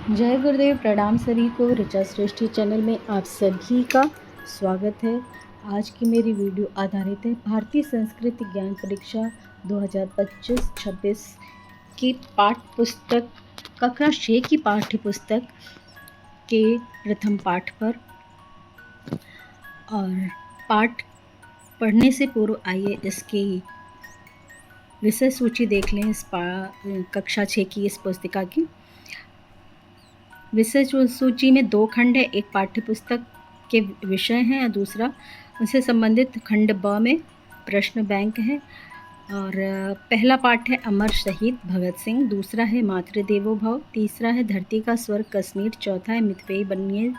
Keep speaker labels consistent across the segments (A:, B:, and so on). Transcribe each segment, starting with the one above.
A: जय गुरुदेव। प्रणाम सभी को। ऋचा सृष्टि चैनल में आप सभी का स्वागत है। आज की मेरी वीडियो आधारित है भारतीय संस्कृत ज्ञान परीक्षा 2025-26 की पाठ्य पुस्तक कक्षा 6 की पाठ्य पुस्तक के प्रथम पाठ पर। और पाठ पढ़ने से पूर्व आइए इसकी विषय सूची देख लें। इस कक्षा 6 की इस पुस्तिका की विषय सूची में 2 खंड है। एक पाठ्य पुस्तक के विषय हैं और दूसरा उनसे संबंधित खंड ब में प्रश्न बैंक है। और पहला पाठ है अमर शहीद भगत सिंह, दूसरा है मातृदेवो भव, तीसरा है धरती का स्वर्ग कश्मीर, चौथा है मितव्ययी बनिए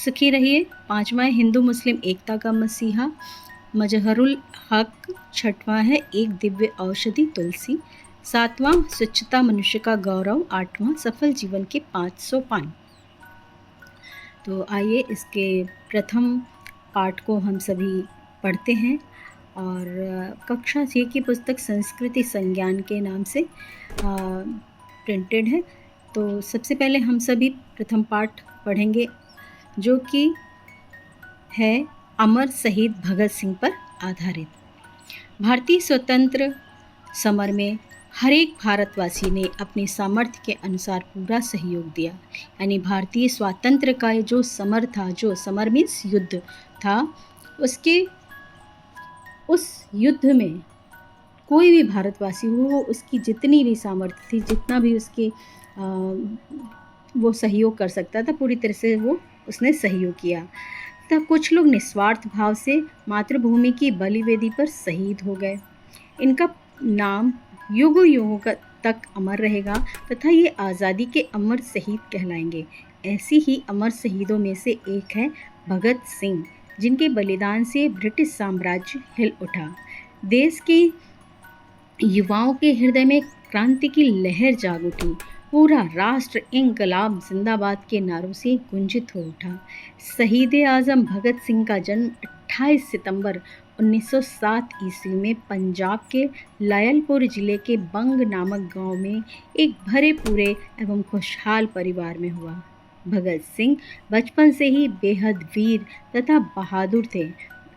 A: सुखी रहिए, पांचवा है हिंदू मुस्लिम एकता का मसीहा मजहरुल हक, छठवां है एक दिव्य औषधि तुलसी, सातवां स्वच्छता मनुष्य का गौरव, आठवां सफल जीवन के 5 सोपान। तो आइए इसके प्रथम पाठ को हम सभी पढ़ते हैं। और कक्षा 6 की पुस्तक संस्कृति संज्ञान के नाम से प्रिंटेड है। तो सबसे पहले हम सभी प्रथम पाठ पढ़ेंगे जो कि है अमर शहीद भगत सिंह पर आधारित। भारतीय स्वतंत्र समर में हर एक भारतवासी ने अपने सामर्थ्य के अनुसार पूरा सहयोग दिया। यानी भारतीय स्वातंत्र्य का जो समर था, जो समर मीन्स युद्ध था, उस युद्ध में कोई भी भारतवासी हो, उसकी जितनी भी सामर्थ्य थी, जितना भी उसके वो सहयोग कर सकता था, पूरी तरह से वो उसने सहयोग किया। तब कुछ लोग निस्वार्थ भाव से मातृभूमि की बलिवेदी पर शहीद हो गए। इनका नाम युगों युगों तक अमर रहेगा तथा ये आज़ादी के अमर शहीद कहलाएंगे। ऐसी ही अमर शहीदों में से एक है भगत सिंह, जिनके बलिदान से ब्रिटिश साम्राज्य हिल उठा। देश के युवाओं के हृदय में क्रांति की लहर जाग उठी। पूरा राष्ट्र इंकलाब जिंदाबाद के नारों से गुंजित हो उठा। शहीद आज़म भगत सिंह का जन्म 28 सितंबर 1907 ईस्वी में पंजाब के लायलपुर जिले के बंग नामक गांव में एक भरे पूरे एवं खुशहाल परिवार में हुआ। भगत सिंह बचपन से ही बेहद वीर तथा बहादुर थे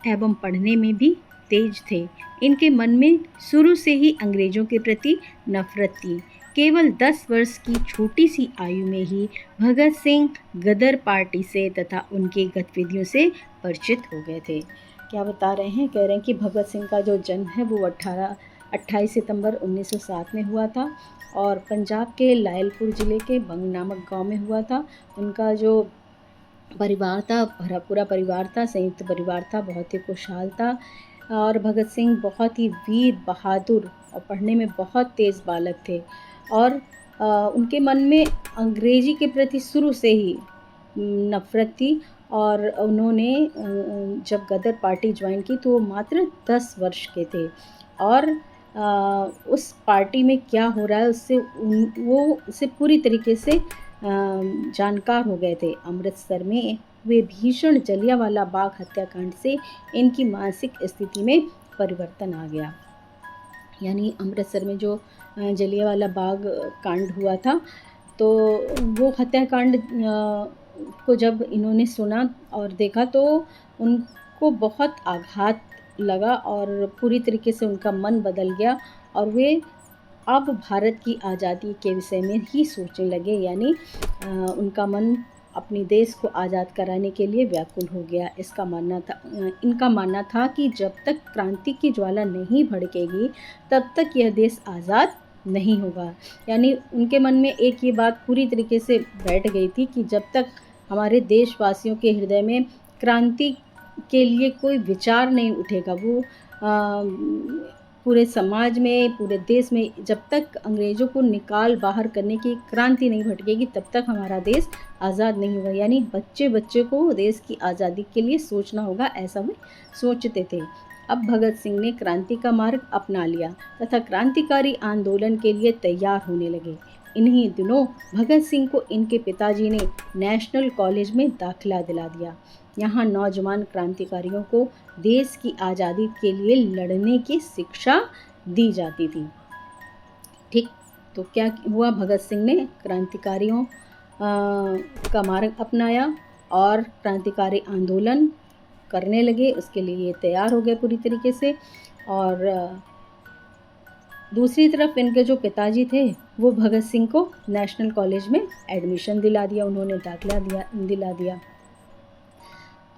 A: एवं पढ़ने में भी तेज थे। इनके मन में शुरू से ही अंग्रेजों के प्रति नफरत थी। केवल 10 वर्ष की छोटी सी आयु में ही भगत सिंह गदर पार्टी से तथा उनकी गतिविधियों से परिचित हो गए थे। क्या बता रहे हैं? कह रहे हैं कि भगत सिंह का जो जन्म है वो 28 सितंबर 1907 में हुआ था और पंजाब के लायलपुर ज़िले के बंग नामक गांव में हुआ था। उनका जो परिवार था, भरा पूरा परिवार था, संयुक्त परिवार था, बहुत ही खुशहाल था। और भगत सिंह बहुत ही वीर बहादुर और पढ़ने में बहुत तेज़ बालक थे। और उनके मन में अंग्रेजी के प्रति शुरू से ही नफ़रत थी। और उन्होंने जब गदर पार्टी ज्वाइन की तो वो मात्र 10 वर्ष के थे। और उस पार्टी में क्या हो रहा है उससे पूरी तरीके से जानकार हो गए थे। अमृतसर में वे भीषण जलियांवाला बाग हत्याकांड से इनकी मानसिक स्थिति में परिवर्तन आ गया। यानी अमृतसर में जो जलियांवाला बाग कांड हुआ था, तो वो हत्याकांड को जब इन्होंने सुना और देखा तो उनको बहुत आघात लगा और पूरी तरीके से उनका मन बदल गया और वे अब भारत की आज़ादी के विषय में ही सोचने लगे। यानी उनका मन अपने देश को आज़ाद कराने के लिए व्याकुल हो गया। इनका मानना था कि जब तक क्रांति की ज्वाला नहीं भड़केगी तब तक यह देश आज़ाद नहीं होगा। यानी उनके मन में एक ये बात पूरी तरीके से बैठ गई थी कि जब तक हमारे देशवासियों के हृदय में क्रांति के लिए कोई विचार नहीं उठेगा, वो पूरे समाज में, पूरे देश में जब तक अंग्रेज़ों को निकाल बाहर करने की क्रांति नहीं भड़केगी तब तक हमारा देश आज़ाद नहीं होगा। यानी बच्चे बच्चे को देश की आज़ादी के लिए सोचना होगा, ऐसा वे सोचते थे। अब भगत सिंह ने क्रांति का मार्ग अपना लिया तथा क्रांतिकारी आंदोलन के लिए तैयार होने लगे। इन्हीं दिनों भगत सिंह को इनके पिताजी ने नेशनल कॉलेज में दाखिला दिला दिया। यहाँ नौजवान क्रांतिकारियों को देश की आज़ादी के लिए लड़ने की शिक्षा दी जाती थी। ठीक, तो क्या हुआ? भगत सिंह ने क्रांतिकारियों का मार्ग अपनाया और क्रांतिकारी आंदोलन करने लगे। उसके लिए ये तैयार हो गए पूरी तरीके से। और दूसरी तरफ इनके जो पिताजी थे वो भगत सिंह को नेशनल कॉलेज में एडमिशन दिला दिया, उन्होंने दाखिला दिला दिया।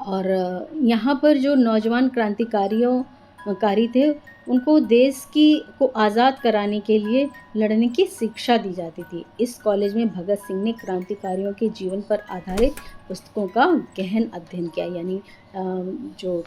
A: और यहाँ पर जो नौजवान कारी थे उनको देश को आज़ाद कराने के लिए लड़ने की शिक्षा दी जाती थी। इस कॉलेज में भगत सिंह ने क्रांतिकारियों के जीवन पर आधारित पुस्तकों का गहन अध्ययन किया। यानी जो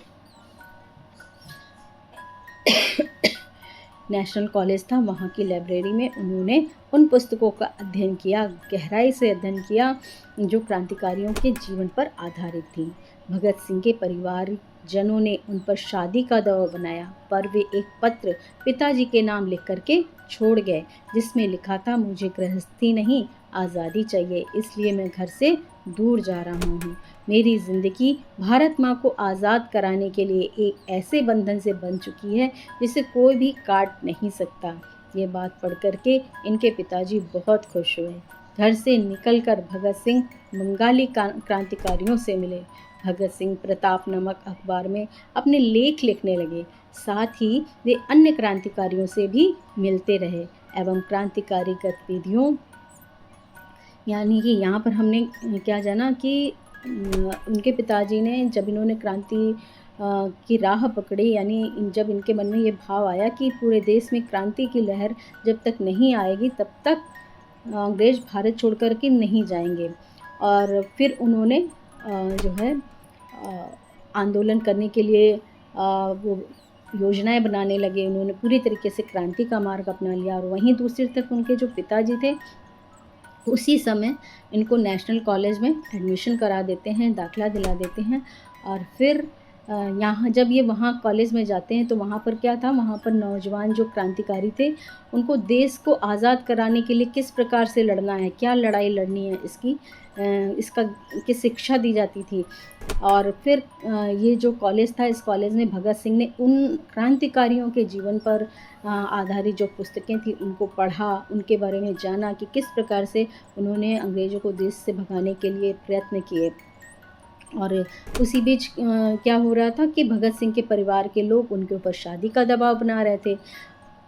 A: नेशनल कॉलेज था वहाँ की लाइब्रेरी में उन्होंने उन पुस्तकों का अध्ययन किया, गहराई से अध्ययन किया जो क्रांतिकारियों के जीवन पर आधारित थी। भगत सिंह के परिवारजनों ने उन पर शादी का दबाव बनाया, पर वे एक पत्र पिताजी के नाम लिख करके छोड़ गए जिसमें लिखा था, मुझे गृहस्थी नहीं आज़ादी चाहिए, इसलिए मैं घर से दूर जा रहा हूँ। मेरी ज़िंदगी भारत माँ को आज़ाद कराने के लिए एक ऐसे बंधन से बन चुकी है जिसे कोई भी काट नहीं सकता। ये बात पढ़ करके इनके पिताजी बहुत खुश हुए। घर से निकलकर भगत सिंह बंगाली क्रांतिकारियों से मिले। भगत सिंह प्रताप नामक अखबार में अपने लेख लिखने लगे। साथ ही वे अन्य क्रांतिकारियों से भी मिलते रहे एवं क्रांतिकारी गतिविधियों, यानी कि यहाँ पर हमने क्या जाना कि उनके पिताजी ने जब इन्होंने क्रांति की राह पकड़ी, यानी जब इनके मन में ये भाव आया कि पूरे देश में क्रांति की लहर जब तक नहीं आएगी तब तक अंग्रेज भारत छोड़ कर के नहीं जाएंगे। और फिर उन्होंने जो है आंदोलन करने के लिए वो योजनाएं बनाने लगे। उन्होंने पूरी तरीके से क्रांति का मार्ग अपना लिया। और वहीं दूसरी तरफ उनके जो पिताजी थे उसी समय इनको नेशनल कॉलेज में एडमिशन करा देते हैं, दाखिला दिला देते हैं। और फिर यहाँ जब ये वहाँ कॉलेज में जाते हैं तो वहाँ पर क्या था, वहाँ पर नौजवान जो क्रांतिकारी थे उनको देश को आज़ाद कराने के लिए किस प्रकार से लड़ना है, क्या लड़ाई लड़नी है, इसका की शिक्षा दी जाती थी। और फिर ये जो कॉलेज था, इस कॉलेज में भगत सिंह ने उन क्रांतिकारियों के जीवन पर आधारित जो पुस्तकें थी उनको पढ़ा, उनके बारे में जाना कि किस प्रकार से उन्होंने अंग्रेज़ों को देश से भगाने के लिए प्रयत्न किए। और उसी बीच क्या हो रहा था कि भगत सिंह के परिवार के लोग उनके ऊपर शादी का दबाव बना रहे थे।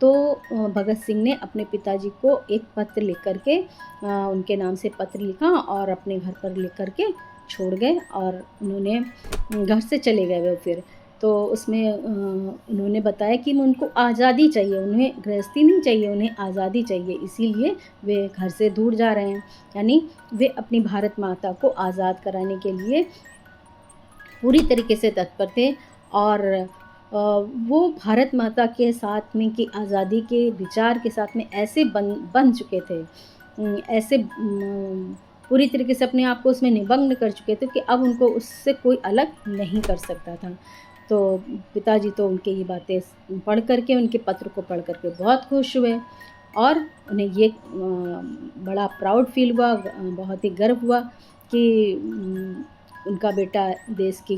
A: तो भगत सिंह ने अपने पिताजी को एक पत्र लिख करके उनके नाम से पत्र लिखा और अपने घर पर लिख करके छोड़ गए और उन्होंने घर से चले गए वो फिर। तो उसमें उन्होंने बताया कि उनको आज़ादी चाहिए, उन्हें गृहस्थी नहीं चाहिए, उन्हें आज़ादी चाहिए, इसीलिए वे घर से दूर जा रहे हैं। यानी वे अपनी भारत माता को आज़ाद कराने के लिए पूरी तरीके से तत्पर थे। और वो भारत माता के साथ में कि आज़ादी के विचार के साथ में ऐसे बन चुके थे, ऐसे पूरी तरीके से अपने आप को उसमें निमग्न कर चुके थे कि अब उनको उससे कोई अलग नहीं कर सकता था। तो पिताजी तो उनके ये बातें पढ़ करके, उनके पत्र को पढ़ करके बहुत खुश हुए और उन्हें ये बड़ा प्राउड फील हुआ, बहुत ही गर्व हुआ कि उनका बेटा देश की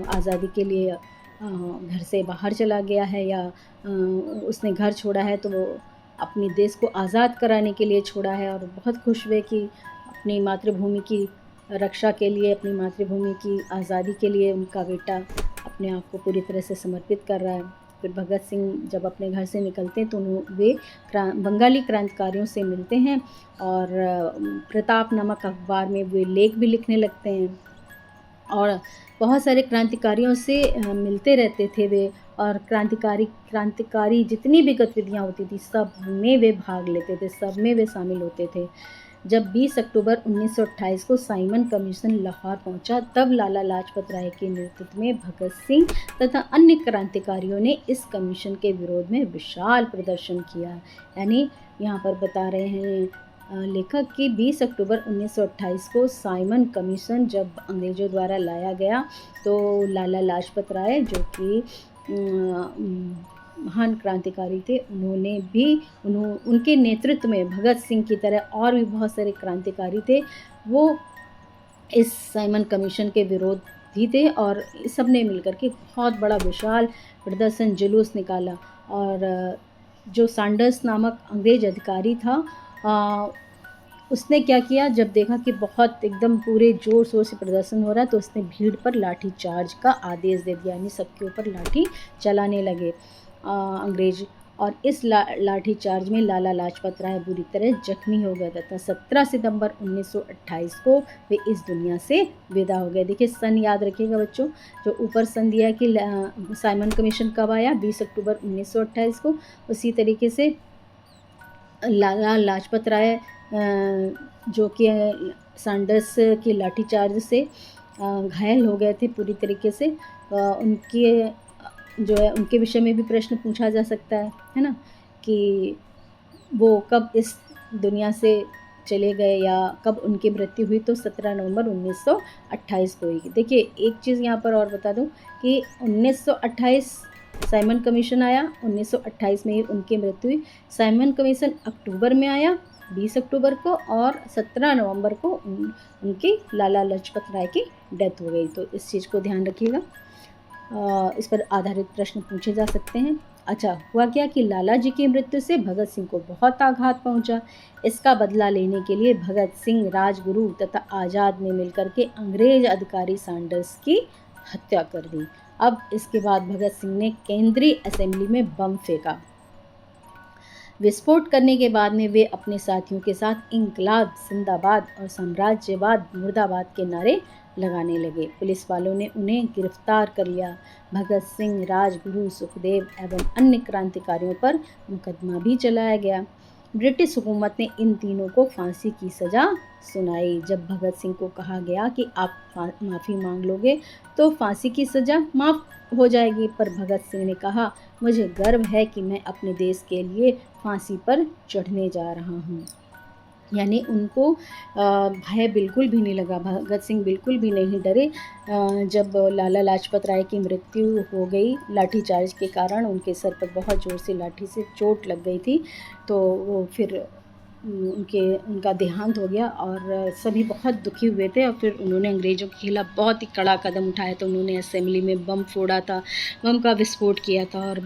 A: आज़ादी के लिए घर से बाहर चला गया है, या उसने घर छोड़ा है तो वो अपने देश को आज़ाद कराने के लिए छोड़ा है। और बहुत खुश हुए कि अपनी मातृभूमि की रक्षा के लिए, अपनी मातृभूमि की आज़ादी के लिए उनका बेटा अपने आप को पूरी तरह से समर्पित कर रहा है। फिर भगत सिंह जब अपने घर से निकलते हैं तो वे बंगाली क्रांतिकारियों से मिलते हैं और प्रताप नामक अखबार में वे लेख भी लिखने लगते हैं और बहुत सारे क्रांतिकारियों से मिलते रहते थे वे। और क्रांतिकारी जितनी भी गतिविधियाँ होती थी सब में वे भाग लेते थे, सब में वे शामिल होते थे। जब 20 अक्टूबर 1928 को साइमन कमीशन लाहौर पहुंचा, तब लाला लाजपत राय के नेतृत्व में भगत सिंह तथा अन्य क्रांतिकारियों ने इस कमीशन के विरोध में विशाल प्रदर्शन किया। यानी यहाँ पर बता रहे हैं लेखक कि 20 अक्टूबर 1928 को साइमन कमीशन जब अंग्रेज़ों द्वारा लाया गया तो लाला लाजपत राय, जो कि महान क्रांतिकारी थे, उनके नेतृत्व में भगत सिंह की तरह और भी बहुत सारे क्रांतिकारी थे, वो इस साइमन कमीशन के विरोधी थे और सब ने मिलकर के बहुत बड़ा विशाल प्रदर्शन जुलूस निकाला। और जो सैंडर्स नामक अंग्रेज अधिकारी था उसने क्या किया, जब देखा कि बहुत एकदम पूरे ज़ोर शोर से प्रदर्शन हो रहा है, तो उसने भीड़ पर लाठी चार्ज का आदेश दे दिया, यानी सबके ऊपर लाठी चलाने लगे अंग्रेज। और इस लाठी चार्ज में लाला लाजपत राय बुरी तरह जख्मी हो गया था। 17 सितंबर 1928 को वे इस दुनिया से विदा हो गए। देखिए सन याद रखिएगा बच्चों, जो ऊपर सन दिया है कि साइमन कमीशन कब आया, 20 अक्टूबर 1928 को। उसी तरीके से लाला लाजपत राय जो कि सैंडर्स की लाठीचार्ज से घायल हो गए थे पूरी तरीके से, उनके जो है उनके विषय में भी प्रश्न पूछा जा सकता है ना, कि वो कब इस दुनिया से चले गए या कब उनकी मृत्यु हुई। तो 17 नवंबर 1928 को हुई। देखिए एक चीज़ यहाँ पर और बता दूँ कि 1928 साइमन कमीशन आया, 1928 में ही उनकी मृत्यु हुई। साइमन कमीशन अक्टूबर में आया 20 अक्टूबर को, और 17 नवंबर को उनकी लाला लाजपत राय की डेथ हो गई। तो इस चीज़ को ध्यान रखिएगा, इस पर आधारित प्रश्न पूछे जा सकते हैं। अच्छा, हुआ क्या कि लाला जी की मृत्यु से भगत सिंह को बहुत आघात पहुंचा। इसका बदला लेने के लिए भगत सिंह, राजगुरु तथा आज़ाद ने मिलकर के अंग्रेज अधिकारी सैंडर्स की हत्या कर दी। अब इसके बाद भगत सिंह ने केंद्रीय असेंबली में बम फेंका। विस्फोट करने के बाद में वे अपने साथियों के साथ इंकलाब जिंदाबाद और साम्राज्यवाद मुर्दाबाद के नारे लगाने लगे। पुलिस वालों ने उन्हें गिरफ्तार कर लिया। भगत सिंह, राजगुरु, सुखदेव एवं अन्य क्रांतिकारियों पर मुकदमा भी चलाया गया। ब्रिटिश हुकूमत ने इन तीनों को फांसी की सज़ा सुनाई। जब भगत सिंह को कहा गया कि आप माफ़ी मांग लोगे तो फांसी की सज़ा माफ़ हो जाएगी, पर भगत सिंह ने कहा, मुझे गर्व है कि मैं अपने देश के लिए फांसी पर चढ़ने जा रहा हूँ। यानी उनको भय बिल्कुल भी नहीं लगा, भगत सिंह बिल्कुल भी नहीं डरे। जब लाला लाजपत राय की मृत्यु हो गई लाठीचार्ज के कारण, उनके सर पर बहुत ज़ोर से लाठी से चोट लग गई थी, तो वो फिर उनका देहांत हो गया और सभी बहुत दुखी हुए थे। और फिर उन्होंने अंग्रेज़ों के खिलाफ बहुत ही कड़ा कदम उठाया था। उन्होंने असेंबली में बम फोड़ा था, बम का विस्फोट किया था और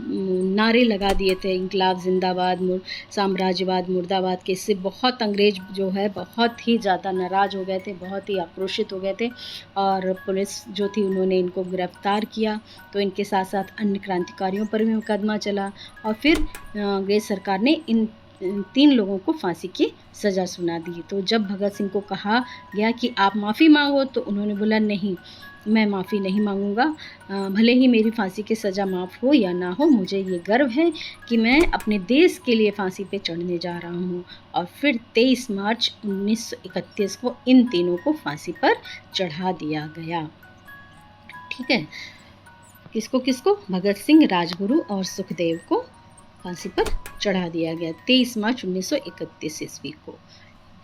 A: नारे लगा दिए थे, इंकलाब जिंदाबाद, साम्राज्यवाद मुर्दाबाद के। इससे बहुत अंग्रेज जो है बहुत ही ज़्यादा नाराज़ हो गए थे, बहुत ही आक्रोशित हो गए थे। और पुलिस जो थी उन्होंने इनको गिरफ्तार किया। तो इनके साथ साथ अन्य क्रांतिकारियों पर भी मुकदमा चला और फिर अंग्रेज सरकार ने इन 3 लोगों को फांसी की सज़ा सुना दी। तो जब भगत सिंह को कहा गया कि आप माफ़ी मांगो, तो उन्होंने बोला, नहीं, मैं माफ़ी नहीं मांगूंगा, भले ही मेरी फांसी की सज़ा माफ़ हो या ना हो, मुझे ये गर्व है कि मैं अपने देश के लिए फांसी पे चढ़ने जा रहा हूँ। और फिर 23 मार्च 1931 को इन तीनों को फांसी पर चढ़ा दिया गया। ठीक है, किसको किसको? भगत सिंह, राजगुरु और सुखदेव को फांसी पर चढ़ा दिया गया 23 मार्च 1931 ईस्वी को।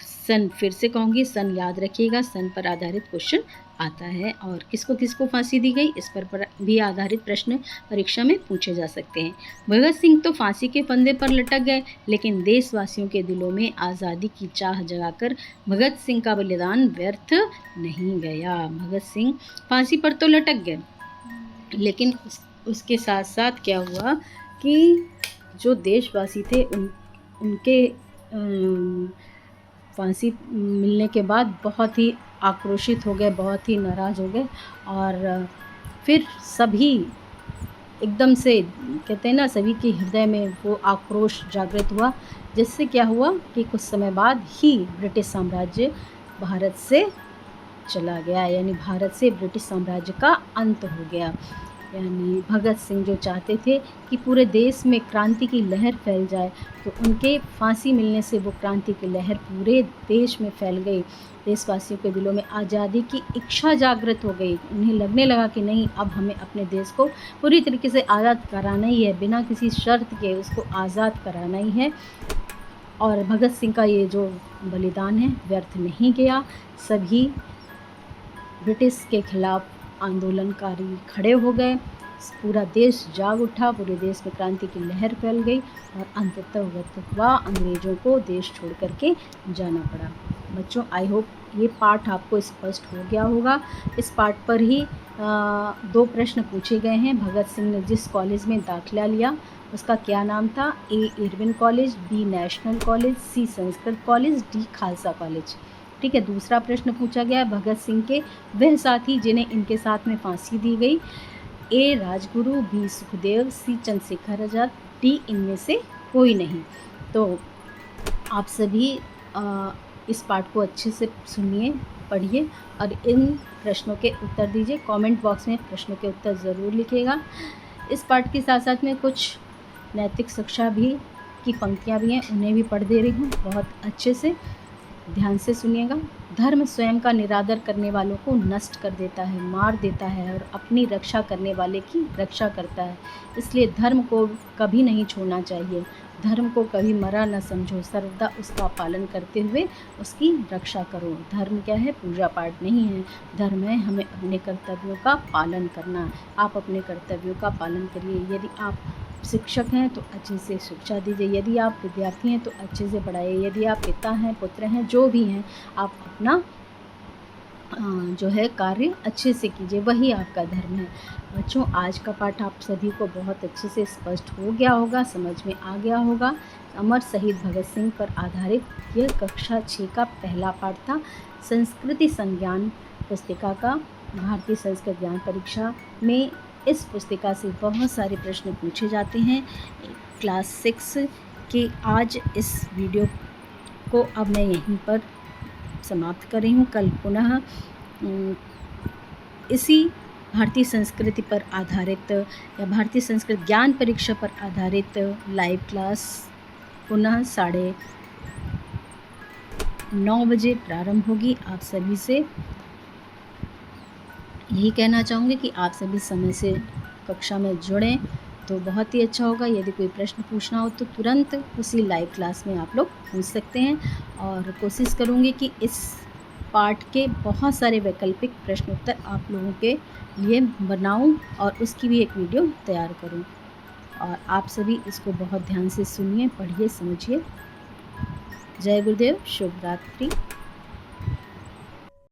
A: सन फिर से कहूँगी, सन याद रखिएगा, सन पर आधारित क्वेश्चन आता है। और किसको किसको फांसी दी गई, इस पर भी आधारित प्रश्न परीक्षा में पूछे जा सकते हैं। भगत सिंह तो फांसी के फंदे पर लटक गए, लेकिन देशवासियों के दिलों में आज़ादी की चाह जगाकर भगत सिंह का बलिदान व्यर्थ नहीं गया। भगत सिंह फांसी पर तो लटक गए, लेकिन उसके साथ साथ क्या हुआ कि जो देशवासी थे उनके फांसी मिलने के बाद बहुत ही आक्रोशित हो गए, बहुत ही नाराज़ हो गए। और फिर सभी एकदम से, कहते हैं ना, सभी के हृदय में वो आक्रोश जागृत हुआ, जिससे क्या हुआ कि कुछ समय बाद ही ब्रिटिश साम्राज्य भारत से चला गया, यानी भारत से ब्रिटिश साम्राज्य का अंत हो गया। यानी भगत सिंह जो चाहते थे कि पूरे देश में क्रांति की लहर फैल जाए, तो उनके फांसी मिलने से वो क्रांति की लहर पूरे देश में फैल गई। देशवासियों के दिलों में आज़ादी की इच्छा जागृत हो गई। उन्हें लगने लगा कि नहीं, अब हमें अपने देश को पूरी तरीके से आज़ाद कराना ही है, बिना किसी शर्त के उसको आज़ाद कराना ही है। और भगत सिंह का ये जो बलिदान है व्यर्थ नहीं गया। सभी ब्रिटिश के खिलाफ आंदोलनकारी खड़े हो गए, पूरा देश जाग उठा, पूरे देश में क्रांति की लहर फैल गई और अंततः हुआ अंग्रेज़ों को देश छोड़ करके जाना पड़ा। बच्चों आई होप ये पाठ आपको स्पष्ट हो गया होगा। इस पाठ पर ही 2 प्रश्न पूछे गए हैं। भगत सिंह ने जिस कॉलेज में दाखिला लिया उसका क्या नाम था? A Irwin college, B national college, C Sanskrit college, D Khalsa college. ठीक है, दूसरा प्रश्न पूछा गया है भगत सिंह के वह साथी जिन्हें इनके साथ में फांसी दी गई। ए राजगुरु, बी सुखदेव, सी चंद्रशेखर आज़ाद, डी इनमें से कोई नहीं। तो आप सभी इस पाठ को अच्छे से सुनिए, पढ़िए और इन प्रश्नों के उत्तर दीजिए। कमेंट बॉक्स में प्रश्नों के उत्तर ज़रूर लिखिएगा। इस पाठ के साथ साथ में कुछ नैतिक शिक्षा भी की पंक्तियाँ भी हैं, उन्हें भी पढ़ दे रही हूँ। बहुत अच्छे से ध्यान से सुनिएगा। धर्म स्वयं का निरादर करने वालों को नष्ट कर देता है, मार देता है और अपनी रक्षा करने वाले की रक्षा करता है। इसलिए धर्म को कभी नहीं छोड़ना चाहिए। धर्म को कभी मरा न समझो, सर्वदा उसका पालन करते हुए उसकी रक्षा करो। धर्म क्या है? पूजा पाठ नहीं है। धर्म है हमें अपने कर्तव्यों का पालन करना। आप अपने कर्तव्यों का पालन करिए। यदि आप शिक्षक हैं तो अच्छे से शिक्षा दीजिए, यदि आप विद्यार्थी हैं तो अच्छे से पढ़ाइए, यदि आप पिता हैं, पुत्र हैं, जो भी हैं, आप अपना जो है कार्य अच्छे से कीजिए, वही आपका धर्म है। बच्चों आज का पाठ आप सभी को बहुत अच्छे से स्पष्ट हो गया होगा, समझ में आ गया होगा। अमर शहीद भगत सिंह पर आधारित यह कक्षा 6 का पहला पाठ था संस्कृति संज्ञान पुस्तिका का। भारतीय संस्कृत ज्ञान परीक्षा में इस पुस्तिका से बहुत सारे प्रश्न पूछे जाते हैं क्लास 6 के। आज इस वीडियो को अब मैं यहीं पर समाप्त कर रही हूँ। कल पुनः इसी भारतीय संस्कृति पर आधारित या भारतीय संस्कृत ज्ञान परीक्षा पर आधारित लाइव क्लास पुनः 9:30 बजे प्रारंभ होगी। आप सभी से यही कहना चाहूँगी कि आप सभी समय से कक्षा में जुड़ें तो बहुत ही अच्छा होगा। यदि कोई प्रश्न पूछना हो तो तुरंत उसी लाइव क्लास में आप लोग पूछ सकते हैं और कोशिश करूँगी कि इस पाठ के बहुत सारे वैकल्पिक प्रश्न उत्तर आप लोगों के लिए बनाऊं और उसकी भी एक वीडियो तैयार करूं। और आप सभी इसको बहुत ध्यान से सुनिए, पढ़िए, समझिए। जय गुरुदेव, शुभ रात्रि।